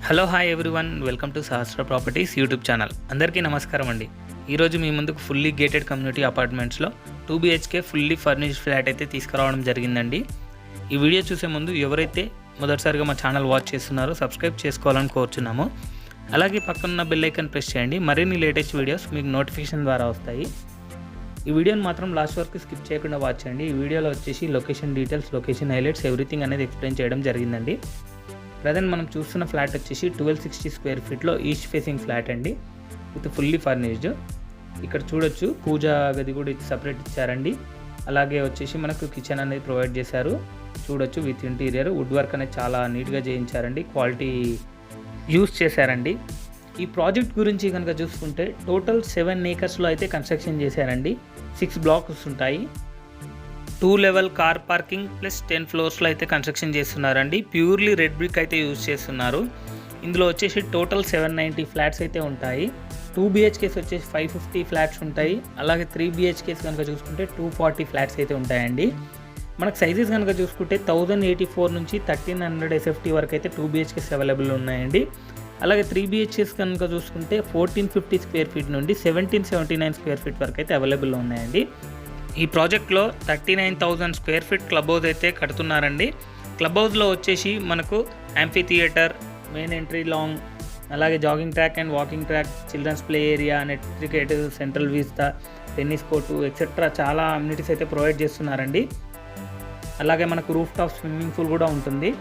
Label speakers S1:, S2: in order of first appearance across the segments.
S1: Hello hi everyone, welcome to Sahasra properties YouTube channel. అందరికీ నమస్కారం అండి. ఈరోజు మీ ముందుకు ఫుల్లీ గేటెడ్ కమ్యూనిటీ అపార్ట్మెంట్స్లో 2 BHK ఫుల్లీ ఫర్నిష్డ్ ఫ్లాట్ అయితే తీసుకురావడం జరిగిందండి. ఈ వీడియో చూసే ముందు ఎవరైతే మొదటిసారిగా మా ఛానల్ వాచ్ చేస్తున్నారో సబ్స్క్రైబ్ చేసుకోవాలని కోరుచున్నాము. అలాగే పక్కన బెల్ ఐకాన్ ప్రెస్ చేయండి. మరిన్ని లేటెస్ట్ వీడియోస్ మీకు నోటిఫికేషన్ ద్వారా వస్తాయి. ఈ వీడియోని మాత్రం లాస్ట్ వరకు స్కిప్ చేయకుండా వాచ్ చేయండి. ఈ వీడియోలో వచ్చేసి location details, location highlights, everything అనేది ఎక్స్ప్లెయిన్ చేయడం జరిగిందండి. ప్రజెంట్ మనం చూస్తున్న ఫ్లాట్ వచ్చేసి 1260 స్క్వేర్ ఫీట్లో ఈస్ట్ ఫేసింగ్ ఫ్లాట్ అండి, విత్ ఫుల్లీ ఫర్నిష్డ్. ఇక్కడ చూడొచ్చు పూజా గది కూడా సపరేట్ ఇచ్చారండి. అలాగే వచ్చేసి మనకు కిచెన్ అనేది ప్రొవైడ్ చేశారు. చూడొచ్చు విత్ ఇంటీరియర్ వుడ్ వర్క్ అనేది చాలా నీట్గా చేయించారండి, క్వాలిటీ యూస్ చేశారండి. ఈ ప్రాజెక్ట్ గురించి కనుక చూసుకుంటే టోటల్ 7 acresలో అయితే కన్స్ట్రక్షన్ చేశారండి. 6 blocks ఉంటాయి. 2 level car parking plus 10 floors అయితే కన్స్ట్రక్షన్ చేస్తున్నారండి. ప్యూర్లీ రెడ్ బ్రిక్ అయితే యూజ్ చేస్తున్నారు. ఇందులో వచ్చేసి టోటల్ 790 ఫ్లాట్స్ అయితే ఉంటాయి. 2 BHKs వచ్చేసి 550 ఫ్లాట్స్ ఉంటాయి. అలాగే 3 BHKs కనుక చూసుకుంటే 240 ఫ్లాట్స్ అయితే ఉంటాయండి. మనకు సైజెస్ కనుక చూసుకుంటే 1084 నుంచి 1300 SFT వరకు అయితే 2 BHKs అవైలబుల్ ఉన్నాయండి. అలాగే 3 BHKs కనుక చూసుకుంటే 1450 స్క్వేర్ ఫీట్ నుండి 1779 స్క్వేర్ ఫీట్ వరకు అయితే అవైలబుల్ ఉన్నాయండి. ఈ ప్రాజెక్ట్లో 39,000 స్క్వేర్ ఫీట్ క్లబ్ హౌస్ అయితే కడుతున్నారండి. క్లబ్ హౌస్లో వచ్చేసి మనకు amphitheatre, main entry lawn, అలాగే jogging track and walking track, children's play area, net cricket, central vista, tennis court etcetera చాలా అమ్యూనిటీస్ అయితే ప్రొవైడ్ చేస్తున్నారండి. అలాగే మనకు రూఫ్ టాప్ స్విమ్మింగ్ పూల్ కూడా ఉంటుంది.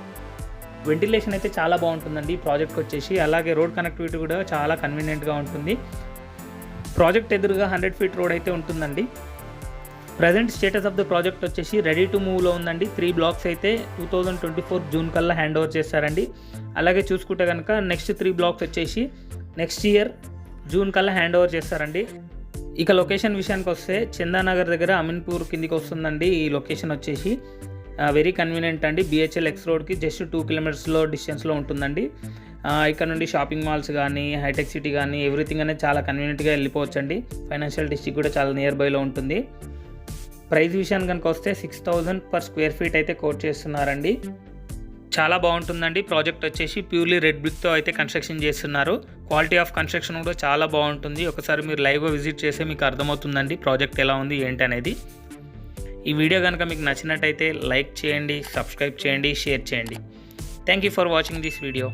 S1: వెంటిలేషన్ అయితే చాలా బాగుంటుందండి ఈ ప్రాజెక్ట్కి వచ్చేసి. అలాగే రోడ్ కనెక్టివిటీ కూడా చాలా కన్వీనియంట్గా ఉంటుంది. ప్రాజెక్ట్ ఎదురుగా 100 feet రోడ్ అయితే ఉంటుందండి. Present status of the project వచ్చేసి రెడీ టు మూవ్లో ఉందండి. 3 blocks అయితే 2024 జూన్ కల్లా హ్యాండ్ ఓవర్ చేస్తారండి. అలాగే చూసుకుంటే కనుక నెక్స్ట్ 3 blocks వచ్చేసి నెక్స్ట్ ఇయర్ జూన్ కల్లా హ్యాండ్ ఓవర్ చేస్తారండి. ఇక లొకేషన్ విషయానికి వస్తే చందానగర్ దగ్గర అమీన్పూర్ కిందికి వస్తుందండి. ఈ లొకేషన్ వచ్చేసి వెరీ కన్వీనియంట్ అండి. BHL X రోడ్కి జస్ట్ 2 kilometers డిస్టెన్స్లో ఉంటుందండి. ఇక్కడ నుండి షాపింగ్ మాల్స్ కానీ, హైటెక్ సిటీ కానీ ఎవ్రీథింగ్ అనేది చాలా కన్వీనియంట్గా వెళ్ళిపోవచ్చండి. ఫైనాన్షియల్ డిస్ట్రిక్ట్ కూడా చాలా నియర్ బైలో ఉంటుంది. ప్రైస్ విషయానికి కనుక వస్తే 6,000 per square feet అయితే కోట్ చేస్తున్నారండి. చాలా బాగుంటుందండి. ప్రాజెక్ట్ వచ్చేసి ప్యూర్లీ రెడ్ బ్రిక్తో అయితే కన్స్ట్రక్షన్ చేస్తున్నారు. క్వాలిటీ ఆఫ్ కన్స్ట్రక్షన్ కూడా చాలా బాగుంటుంది. ఒకసారి మీరు లైవ్గా విజిట్ చేస్తే మీకు అర్థమవుతుందండి ప్రాజెక్ట్ ఎలా ఉంది ఏంటి అనేది. ఈ వీడియో కనుక మీకు నచ్చినట్టయితే లైక్ చేయండి, సబ్స్క్రైబ్ చేయండి, షేర్ చేయండి. Thank you for watching this video.